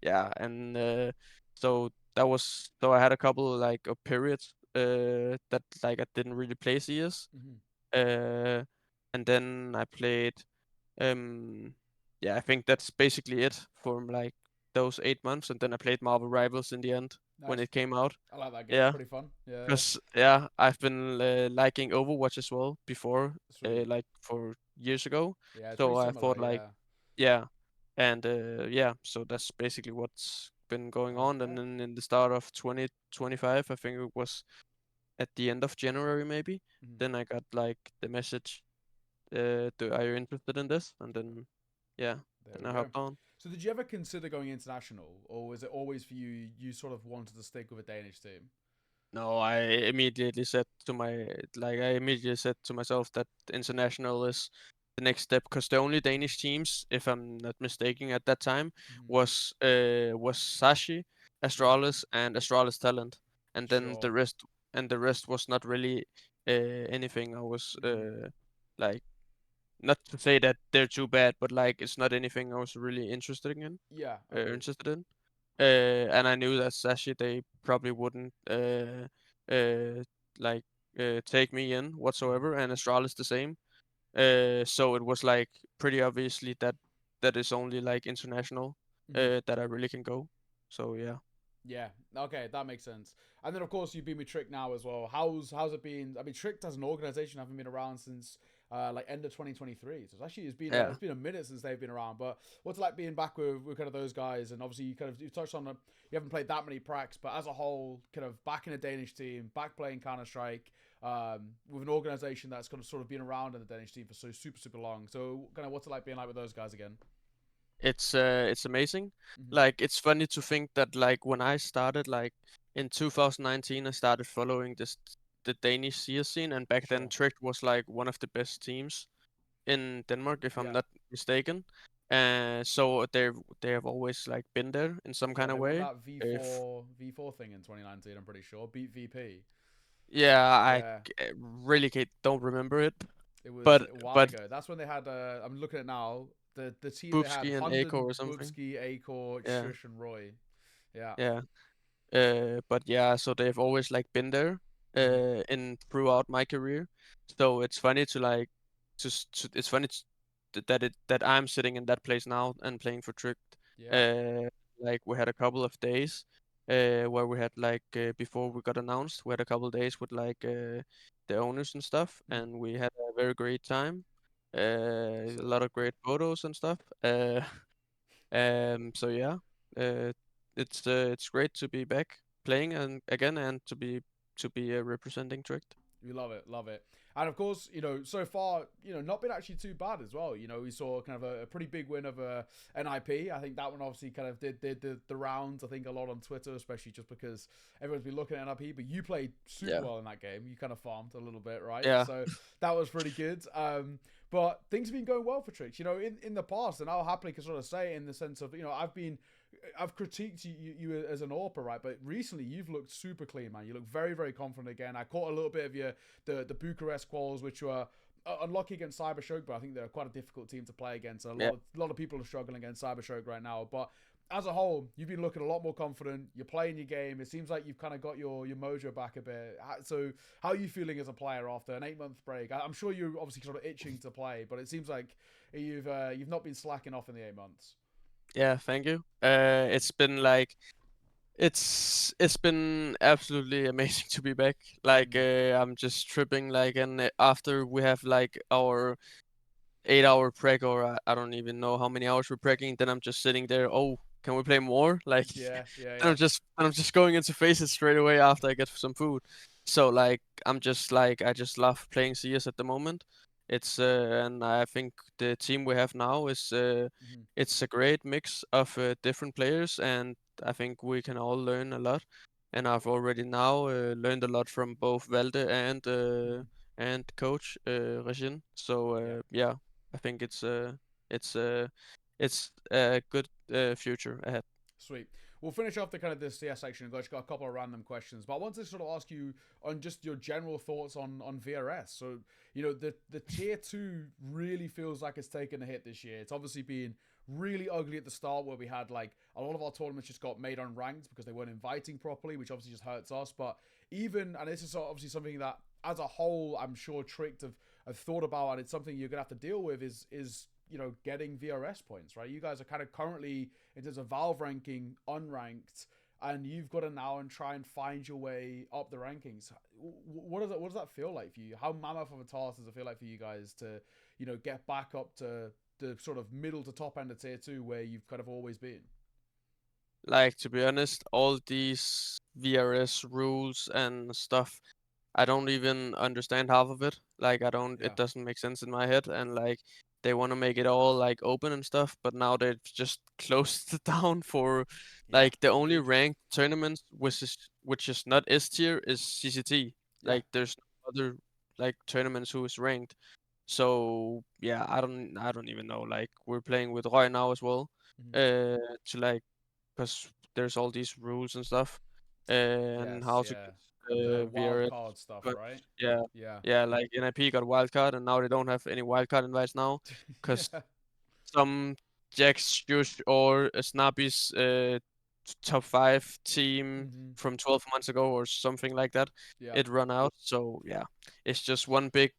yeah, and so that was, so I had a couple like of periods that like I didn't really play CS. Mhm. Uh, and then I played um yeah, I think that's basically it for like those 8 months, and then I played Marvel Rivals in the end when Nice. it came out. I like that game. Yeah, Pretty fun. Yeah. because yeah, I've been liking Overwatch as well before, Sweet. like for years ago. Yeah, it's So pretty I similar. thought like, Yeah. yeah, and yeah, so that's basically what's been going on. And Okay. then in the start of 2025, I think it was at the end of January maybe, Mhm. then I got like the message, are you interested in this? And then yeah, There then we I go. hopped on. So, did you ever consider going international, or was it always for you? You sort of wanted to stick with a Danish team? No, I immediately said to my like I immediately said to myself that international is the next step, because the only Danish teams, if I'm not mistaken, at that time Mhm. was Sashi, Yeah. Astralis, and Astralis Talent, and then Sure. the rest was not really anything I was Mhm. like, not to say that they're too bad, but like it's not anything I was really Yeah. Agreed. interested in. And I knew that Sashi, they probably wouldn't uh like take me in Mhm. whatsoever, and Astral the same. So it was like pretty obviously that that is only like international Mhm. that I really can go. So yeah. Yeah. Okay, that makes sense. And then of course you've been with Trick now as well. How's it been? I mean, Trick as an organization haven't been around since like end of 2023. So Yeah. it's been a minute since they've been around. But what's it like being back with kind of those guys? And obviously you touched on you haven't played that many pracs, but as a whole, kind of back in a Danish team, back playing Counter Strike. With an organization that's kind of sort of been around in the Danish team for so super long. So kind of what's it like being like with those guys again? It's amazing. Mm-hmm. Like it's funny to think that like when I started like in 2019, I started following the Danish CS scene, and back then Sure. Trick was like one of the best teams in Denmark, if I'm Yeah. not mistaken. So they have always like been there in some Yeah, kind they of won way. that If V4 thing in 2019. I'm pretty sure beat VP. yeah, Yeah, really don't remember it, it was but a while but ago. That's when they had. I'm looking at it now. The team they had: Boopski and Aiko Hunden, or something. Bubsky, Akor, Yeah, Shush, and Roy. Yeah. yeah. But yeah, so they've always like been there Hmm. in throughout my career. So it's funny to like it's funny that I'm sitting in that place now and playing for Tricked. Yeah. Uh, like we had a couple of days where we had like before we got announced, we had a couple of days with like the owners and stuff, Hmm. and we had a very great time. A Awesome. lot of great photos and stuff. So yeah, uh, it's great to be back playing and again, and to be representing Tricked. We love it, love it. And of course, so far, not been actually too bad as well. We saw kind of a pretty big win of NIP. I think that one obviously kind of did the rounds, I think, a lot on Twitter, especially just because everyone's been looking at NIP. But you played super Yeah, well in that game. You kind of farmed a little bit, right? yeah, So that was pretty good. But things have been going well for Tricks, in the past. And I'll happily sort of say it in the sense of, I've critiqued you as an AWPer, right? But recently you've looked super clean, man. You look very, very confident again. I caught a little bit of the Bucharest quals, which were unlucky against Cybershock, but I think they're quite a difficult team to play against. A yeah, lot of people are struggling against Cybershock right now. But as a whole, you've been looking a lot more confident. You're playing your game. It seems like you've kind of got your mojo back a bit. So how are you feeling as a player after an 8 month break? I'm sure you're obviously sort of itching to play, but it seems like you've not been slacking off in the 8 months. yeah. Thank you. It's been like It's been absolutely amazing to be back. Like Mm. I'm just tripping like, and after we have like our 8 hour preg, or I don't even know how many hours we're pregging, then I'm just sitting there. Oh, can we play more? Like, Yeah, yeah, and yeah. I'm just going into phases straight away after I get some food. So like I'm just like I just love playing CS at the moment. It's and I think the team we have now is Hmm. it's a great mix of different players, and I think we can all learn a lot. And I've already now learned a lot from both Valde Hmm. and coach Regin. So Yeah. yeah, I think it's uh it's a good future ahead. Sweet. We'll finish off the kind of the CS section. I've just got a couple of random questions, but I want to sort of ask you on just your general thoughts on VRS. So the tier two really feels like it's taken a hit this year. It's obviously been really ugly at the start where we had like a lot of our tournaments just got made unranked because they weren't inviting properly, which obviously just hurts us. But even and this is obviously something that as a whole I'm sure Tricked have thought about, and it's something you're gonna have to deal with is getting VRS points, right? You guys are kind of currently in terms of Valve ranking unranked, and you've got to now and try and find your way up the rankings. What does that feel like for you? How mammoth of a task does it feel like for you guys to get back up to the sort of middle to top end of tier two where you've kind of always been? Like, to be honest, all these VRS rules and stuff, I don't even understand half of it. Like, Yeah, it doesn't make sense in my head. And like, they want to make it all like open and stuff, but now they've just closed it down for yeah, like the only agreed. ranked tournaments, which is not S tier, is CCT. Yeah, Like, there's no other like tournaments who is ranked. So yeah, I don't even know. Like, we're playing with Roy now as well, mm-hmm. to like because there's all these rules and stuff, and Yes, how to yeah, get the wild VRS. card stuff, But right? yeah, Yeah, yeah, like NIP got wildcard, and now they don't have any wildcard invites now, because yeah, some Jax, Jush, or Snappy's top five team mm-hmm. from 12 months ago or something like that, Yeah, it run out. So yeah, it's just one big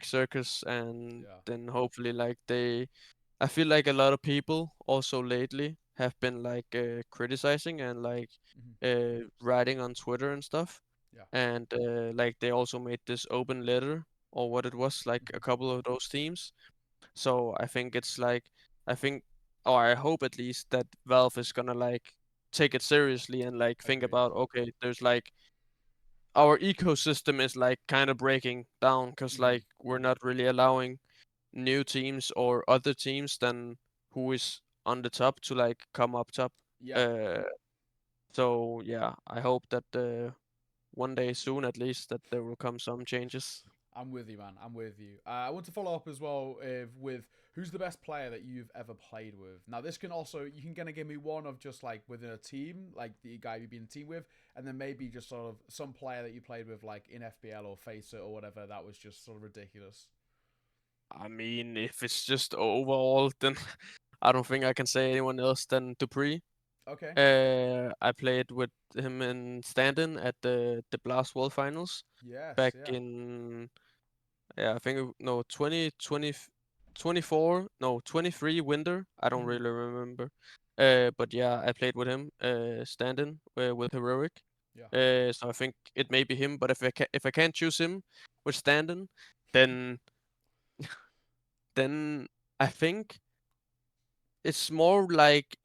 circus, and yeah, then hopefully like I feel like a lot of people also lately have been like criticizing and like mm-hmm. writing on Twitter and stuff, Yeah, and like they also made this open letter or what it was, like a mm-hmm. couple of those teams. So I think it's like I think, or I hope at least, that Valve is gonna like take it seriously and like think Agreed. about, okay, there's like our ecosystem is like kind of breaking down because Mm-hmm. like we're not really allowing new teams or other teams than who is on the top to like come up top. Yeah. Uh, so yeah, I hope that one day soon at least that there will come some changes. I'm with you, man. I'm with you. I want to follow up as well with who's the best player that you've ever played with. Now, this can also you can kind of give me one of just like within a team, like the guy you've been in a team with, and then maybe just sort of some player that you played with, like in FBL or Face It or whatever. That was just sort of ridiculous. I mean, if it's just overall, then I don't think I can say anyone else than Dupree. Okay. I played with him in stand-in at the Blast World Finals Yes. back Yeah. in, yeah, I think no 2020, 24, no 23 winter. I don't Mm-hmm. really remember. But yeah, I played with him stand-in with heroic. Yeah. So I think it may be him. But if I can't choose him with stand-in, then then I think it's more like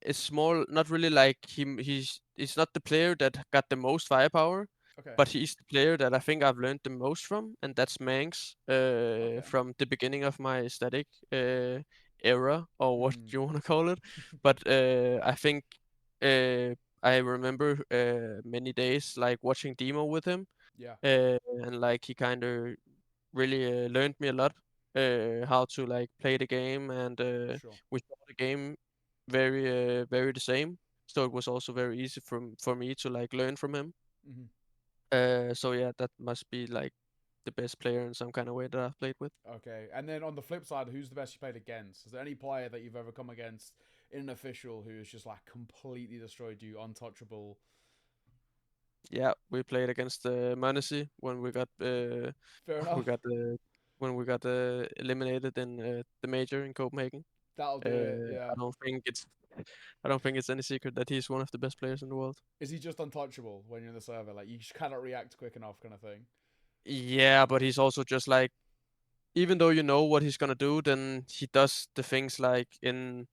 it's more not really like he's not the player that got the most firepower, Okay. but he's the player that I think I've learned the most from, and that's Manx. Okay. From the beginning of my static era, or what Mm. you want to call it. But I think uh I remember many days like watching demo with him, Yeah. and like he kind of really learned me a lot how to like play the game, and Sure. we saw the game very the same. So it was also very easy for me to like learn from him. Mm-hmm. So yeah, that must be like the best player in some kind of way that I've played with. Okay. And then on the flip side, who's the best you played against? Is there any player that you've ever come against in an official who has just like completely destroyed you, untouchable? Yeah, we played against Manesi when we got Fair when we enough. got eliminated in the major in Copenhagen. That'll do it. I Yeah. don't think it's I don't think it's any secret that he's one of the best players in the world. Is he just untouchable when you're in the server? Like you just cannot react quick enough, kind of thing. Yeah, but he's also just like, even though you know what he's gonna do, then he does the things like Hmm.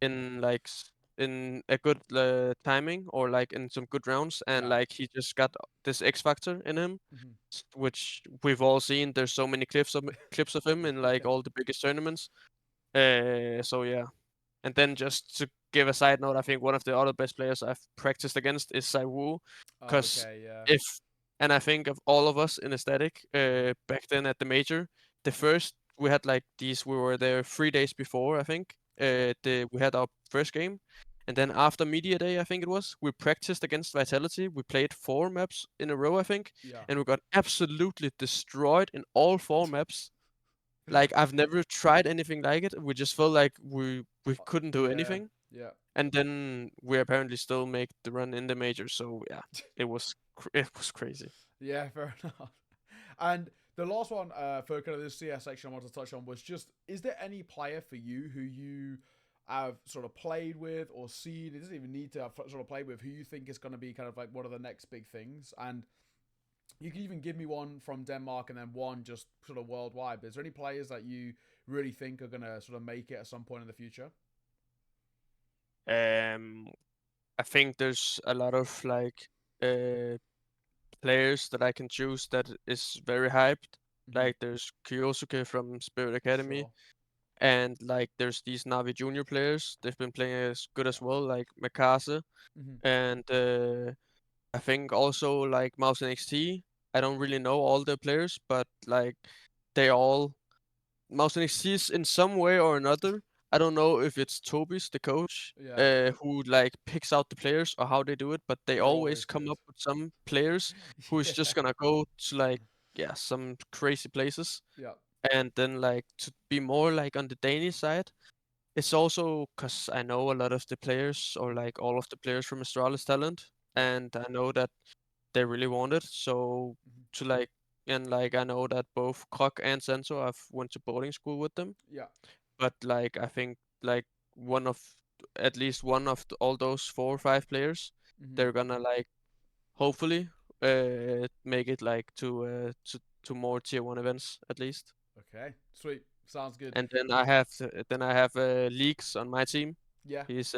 in a good timing, or like in some good rounds, and Yeah. like he just got this X factor in him, Hmm. which we've all seen. There's so many clips of him in like Yeah. all the biggest tournaments. So yeah. And then just to give a side note, I think one of the other best players I've practiced against is Saiwu, because Okay. Yeah. if and I think of all of us in Aesthetic Hmm. back then at the major, the first we had like these, we were there 3 days before, I think. Sure. We had our first game, and then after media day, I think it was, we practiced against Vitality. We played 4 maps in a row, I think, Yeah. and we got absolutely destroyed in all 4 maps. Like, I've never tried anything like it. We just felt like we couldn't do Yeah. anything, Yeah. and then we apparently still make the run in the major. So yeah, it was crazy. Yeah. Fair enough. And the last one for kind of this CS section I wanted to touch on was just: is there any player for you who you have sort of played with or seen? It doesn't even need to have sort of played with, who you think is going to be kind of like one of the next big things. And you can even give me one from Denmark and then one just sort of worldwide. But is there any players that you really think are going to sort of make it at some point in the future? Um, I think there's a lot of like uh players that I can choose that is very hyped. Mm-hmm. Like there's Kyosuke from Spirit Academy, Sure. and like there's these Navi Junior players. They've been playing as good Yeah. as well, like Mikasa, Mm-hmm. and I think also like Mouse NXT. I don't really know all the players, but like they all Mouse NXT is in some way or another. I don't know if it's Toby's the coach, Yeah. who like picks out the players or how they do it, but they They're always always come good. up with some players who is Yeah. just gonna go to like, yeah, some crazy places. Yeah. And then like to be more like on the Danish side, it's also because I know a lot of the players, or Mm-hmm. like all of the players from Astralis Talent, Yeah. and I know that they really want it. So Mm-hmm. to like, and like I know that both Krok and Sensor, I've went to boarding school with them. Yeah. But like I think like one of at least one of all those 4 or 5 players, Mm-hmm. they're gonna like hopefully make it like to more tier 1 events at least. Okay. Sweet. Sounds good. And then I have Leaks on my team. Yeah. He's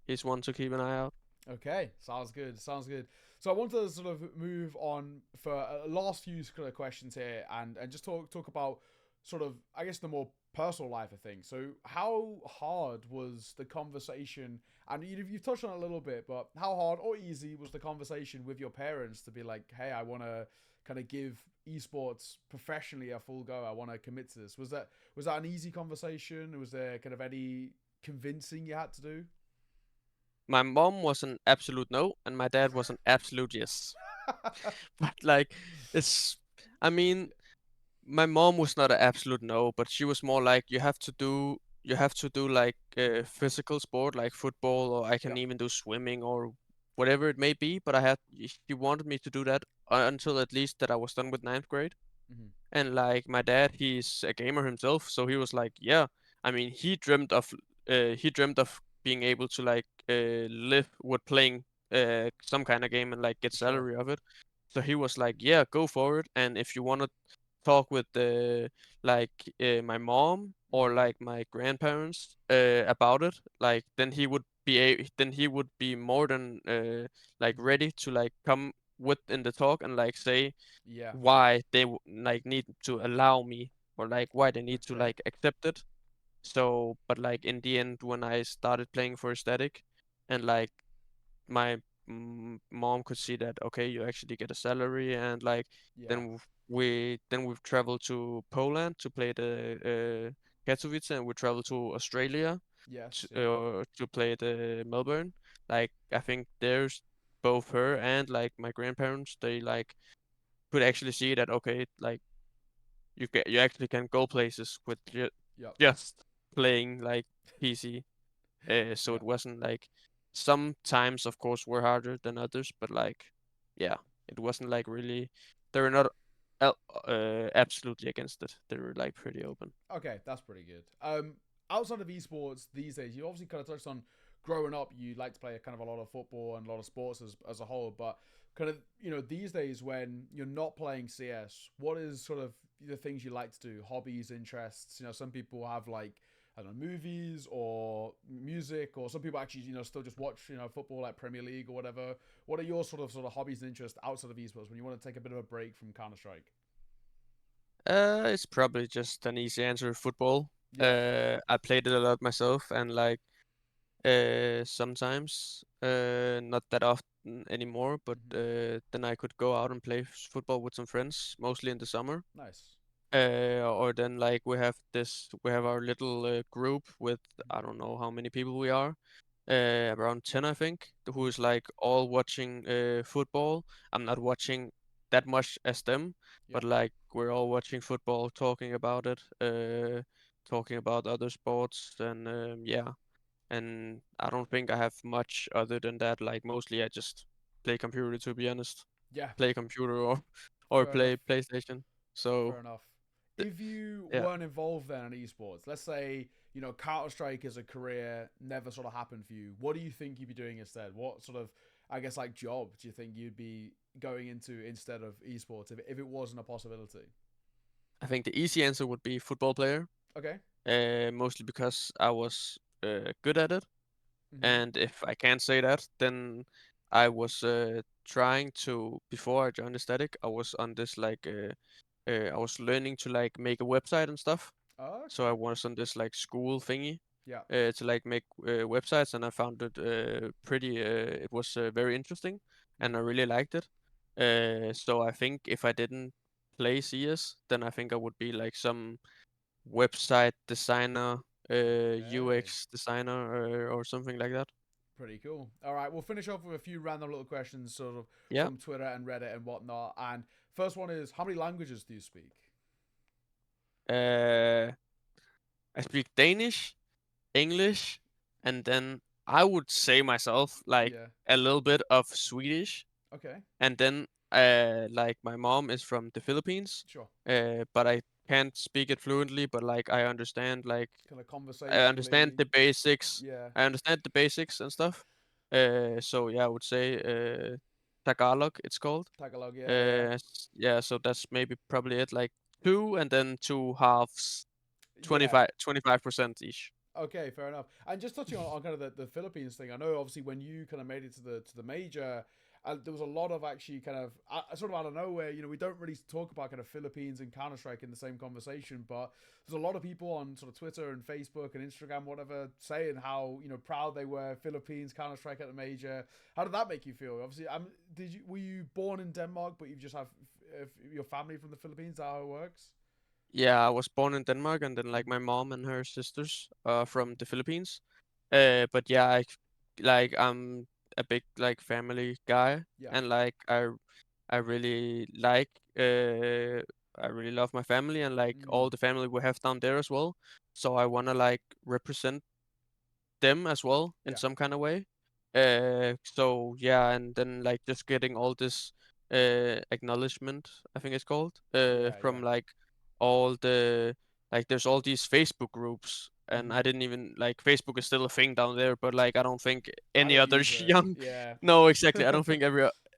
he's one to keep an eye out. Okay, sounds good. Sounds good. So I want to sort of move on for a last few kind of questions here, and just talk about sort of, I guess, the more personal life of things. So how hard was the conversation? And you've touched on it a little bit, but how hard or easy was the conversation with your parents to be like, hey, I want to kind of give esports professionally a full go. I want to commit to this. Was that an easy conversation? Was there kind of any convincing you had to do? My mom was an absolute no, and my dad was an absolute yes. But like, it's, I mean, my mom was not an absolute no, but she was more like, you have to do like physical sport like football, or I Yeah. can even do swimming or whatever it may be. But she wanted me to do that until at least that I was done with ninth grade. Hmm. And like my dad, he's a gamer himself, so he was like, yeah. I mean, he dreamt of being able to like live with playing some kind of game and like get Sure. salary of it. So he was like, yeah, go for it. And if you want to talk with like my mom or Hmm. like my grandparents about it, like then he would be more than like Hmm. ready to like come within the talk and like say Yeah. why they like need to allow me, or like why they need to Okay. like accept it. So, but like in the end, when I started playing for Static, and like my mom could see that okay, you actually get a salary, and like Yeah. then we've traveled to Poland to play the Katowice, and we traveled to Australia Yes. Yeah. to play the Melbourne. Like I think there's both her and like my grandparents, they like could actually see that okay, like you actually can go places with Yep. just playing like PC. So Yeah. it wasn't like, sometimes of course were harder than others, but like yeah, it wasn't like really, they were not absolutely against it. They were like pretty open. Okay, that's pretty good. outside of esports these days, you obviously kind of touched on growing up. You like to play kind of a lot of football and a lot of sports as a whole, but kind of these days when you're not playing CS, what is sort of the things you like to do? Hobbies, interests. Some people have like I don't know movies or music, or some people actually still just watch football like Premier League or whatever. What are your sort of hobbies and interests outside of esports when you want to take a bit of a break from Counter Strike? It's probably just an easy answer, football. Yeah, I played it a lot myself, and like sometimes, not that often anymore, but hmm then I could go out and play football with some friends, mostly in the summer. nice. Or then like we have our little group with hmm I don't know how many people we are, around 10 I think, who hmm is like all watching football. I'm not watching that much as them, Yeah, but like we're all watching football, talking about it, talking about other sports, and yeah. And I don't think I have much other than that. Like mostly I just play computer, to be honest. yeah, Play computer or fair enough. play PlayStation. So Fair enough. th- If you yeah. weren't involved then in esports, let's say, Counter Strike as a career never sort of happened for you, what do you think you'd be doing instead? What sort of, I guess, like job do you think you'd be going into instead of esports if it wasn't a possibility? I think the easy answer would be football player. Okay. Mostly because I was good at it. Mm-hmm. And if I can't say that, then I was trying to before I joined the static. I was on this like I was learning to like make a website and stuff. Oh, So I okay. was on this like school thingy Yeah. to like make websites, and I found it pretty. It was very interesting, and I Mm-hmm. really liked it. So I think if I didn't play CS, then I think I would be like some website designer, Okay. UX designer, or something like that. Pretty cool. All right, we'll finish off with a few random little questions, sort of Yeah. from Twitter and Reddit and whatnot. And first one is, how many languages do you speak? Uh, I speak Danish, English, and then I would say myself like Yeah. a little bit of Swedish. Okay. And then like my mom is from the Philippines, Sure. but I can't speak it fluently, but like Kind of I understand conversationally. the basics. Yeah. I understand the basics and stuff. So yeah, I would say Tagalog it's called. Tagalog. Yeah. Yeah, so that's maybe probably it, like two and then two halves, Yeah. 25% each. Okay, fair enough. And just touching on kind of the Philippines thing, I know obviously when you kind of made it to the major, there was a lot of actually kind of sort of out of nowhere. We don't really talk about kind of Philippines and Counter Strike in the same conversation, but there's a lot of people on sort of Twitter and Facebook and Instagram, whatever, saying how proud they were Philippines Counter Strike at the major. How did that make you feel? Obviously, were you born in Denmark, but you just have your family from the Philippines? Is that how it works? Yeah, I was born in Denmark, and then like Mm-hmm. my mom and her sisters are from the Philippines. But yeah, I'm a big like family guy, Yeah. and like I really like I really love my family and like Mm. all the family we have down there as well. So I wanna like represent them as well in Yeah. some kind of way. So yeah, and then like just getting all this acknowledgement, I think it's called, Yeah. Yeah. from like all the like there's all these Facebook groups, and Mm-hmm. I didn't even like Facebook is still a thing down there, but like I don't think I any don't other use it. young, Yeah. no, exactly, I don't think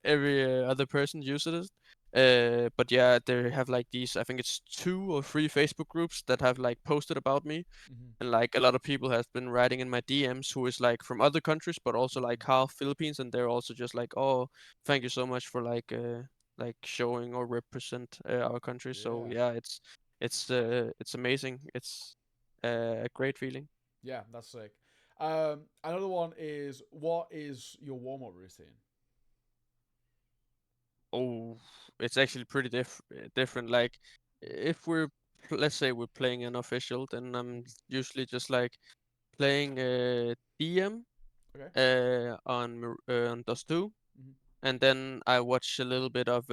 every other person uses it. But yeah, they have like these, I think it's two or three Facebook groups that have like posted about me, hmm and like a lot of people have been writing in my DMs who is like from other countries but also hmm like half Philippines, and they're also just like, oh, thank you so much for like showing or represent our country. So Yeah. yeah, it's amazing. It's a great feeling. Yeah, that's sick. Another one is, what is your warm up routine? Oh, it's actually pretty different. Like if let's say we're playing an official, then I'm hmm usually just like playing DM Okay. on Dust 2, hmm and then I watch a little bit of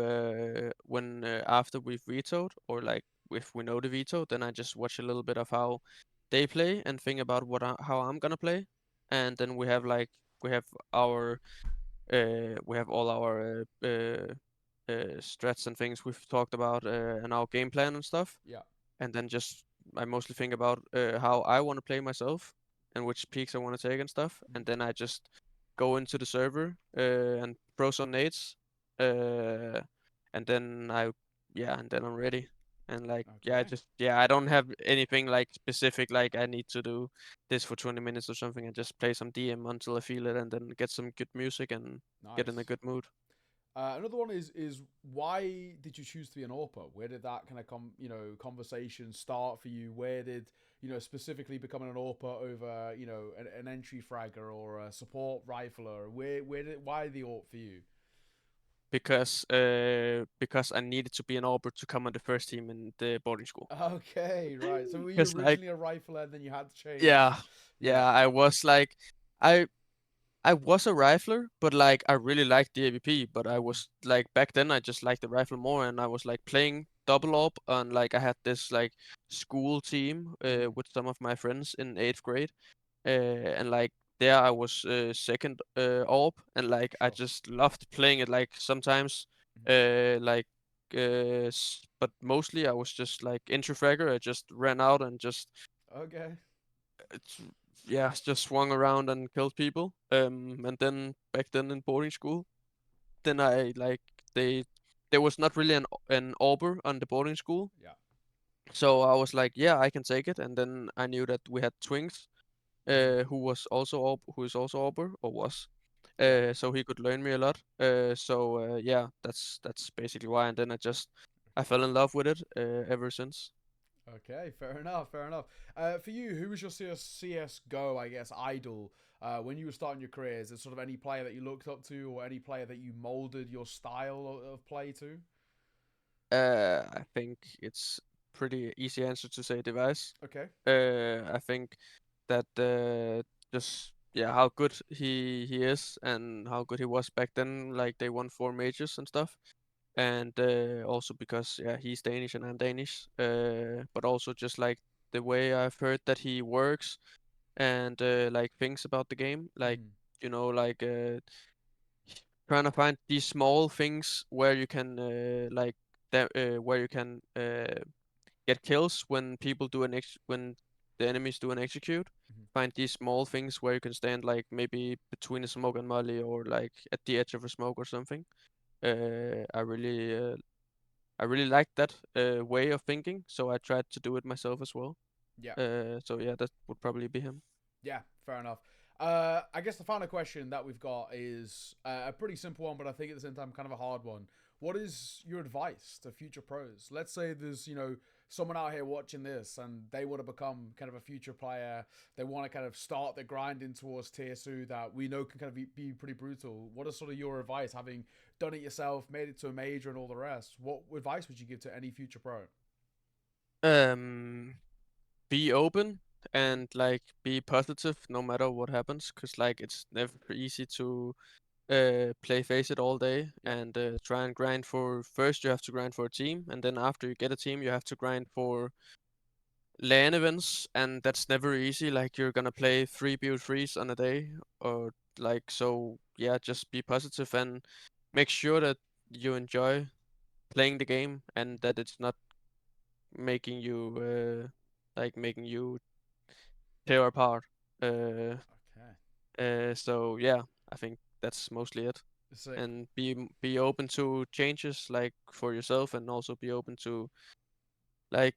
when after we've vetoed, or like if we know the veto, then I just watch a little bit of how they play and think about how I'm gonna play, and then we have our we have all our strats and things we've talked about and our game plan and stuff, Yeah. and then just I mostly think about how I want to play myself and which peaks I want to take and stuff, and then I just go into the server and throw some nades, uh, and then and then I'm ready. And like, Okay. I don't have anything like specific, like I need to do this for 20 minutes or something. I just play some DM until I feel it, and then get some good music and get in a Nice. good mood. Another one is why did you choose to be an AWPer? Where did that kind of conversation start for you? Where did specifically becoming an AWPer over an entry fragger or a support rifler? Why the AWP for you? Because I needed to be an Auber to come on the first team in the boarding school. Okay, right. So were you Because like originally a rifler and then you had to yeah, change? yeah, Yeah. I was like I I was a rifler, but like I really liked the AVP, but I Hmm. was like back then I just liked the rifle more, and I was like playing double op, and like I had this like school team Hmm. with some of my friends in 8th grade, and like there I was second AWP, and like I Sure. just loved playing it. Like sometimes, Hmm. like but mostly I was just like entry fragger. I just ran out and just Okay. it's, yeah, just swung around and killed people. And then back then in boarding school, then I like they there was not really an Auber on the boarding school, Yeah. so I was like, yeah, I can take it. And then I knew that we had twins, Hmm. who is also Auber or was, Yeah. so he could learn me a lot. Yeah, that's basically why. And then I Okay. fell in love with it ever since. Okay, fair enough, fair enough. For you, who was your CS:GO, I guess, idol when you were starting your career? Is it sort of any player that you looked up to, or any player that you molded your style of play to? I think it's pretty easy answer to say device. Okay. I think that just yeah, how good he is and how good he was back then. Like they won 4 majors and stuff, and also because yeah, he's Danish and I'm Danish. But also just like the way I've heard that he works and like thinks about the game, like Mm. like trying to find these small things where you can where you can get kills when people do when the enemies do an execute. Hmm. Find these small things where you can stand like maybe between a smoke and molly or like at the edge of a smoke or something. Uh, I really uh, I really like that way of thinking, so I tried to do it myself as well. Yeah. So yeah, that would probably be him. Yeah, fair enough. I guess the final question that we've got is a pretty simple one, but I think at the same time kind of a hard one. What is your advice to future pros? Let's say there's someone out here watching this and they want to become kind of a future player. They want to kind of start their grinding towards tier 2 that we know can kind of be pretty brutal. What is sort of your advice, having done it yourself, made it to a major, and all the rest? What advice would you give to any future pro? Um, be open and like be positive no matter what happens, cause like it's never easy to play Face It all day Yeah. and try and grind for. First, you have to grind for a team, and then after you get a team, you have to grind for LAN events, and that's never easy. Like you're gonna Sure. play 3 BO3s on a day, or like so. Yeah, just be positive and make sure that you enjoy playing the game and that it's not making you making you tear apart. Uh, Okay. so yeah, I think that's mostly it. Sick. And be open to changes like for yourself, and also be open to like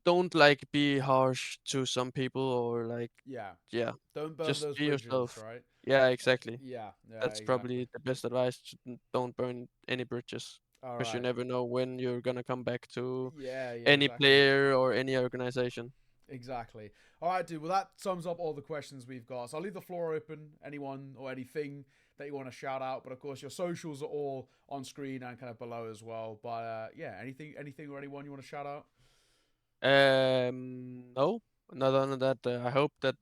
don't like be harsh to some people, or like Yeah. yeah, Don't burn just those be bridges, yourself. right? Yeah, exactly. Yeah, yeah, That's exactly. probably the best advice. Don't burn any bridges, All because you right. never know when you're gonna come back to Yeah, yeah, any exactly. player or any organization. Exactly. All right, dude. Well, that sums up all the questions we've got. So I'll leave the floor open. Anyone or anything that you want to shout out, but of course your socials are all on screen and kind of below as well. But yeah, anything or anyone you want to shout out? No, not only that. I hope Nice.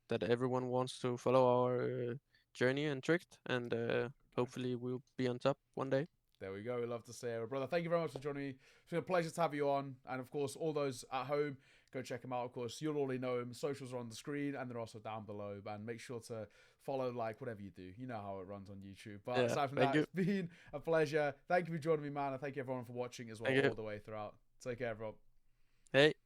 that everyone wants to follow our journey and Tricked, and Okay. hopefully we'll be on top one day. There we go. We love to see it. Brother, thank you very much for joining me. It's been a pleasure to have you on. And of course, all those at home, go check him out. Of course, you'll already know him. Socials are on the screen and they're also down below. And make sure to follow, like, whatever you do. You know how it runs on YouTube. But Yeah, aside from thank that, you, it's been a pleasure. Thank you for joining me, man. And thank you everyone for watching as well thank you. all the way throughout. Take care, bro. Hey.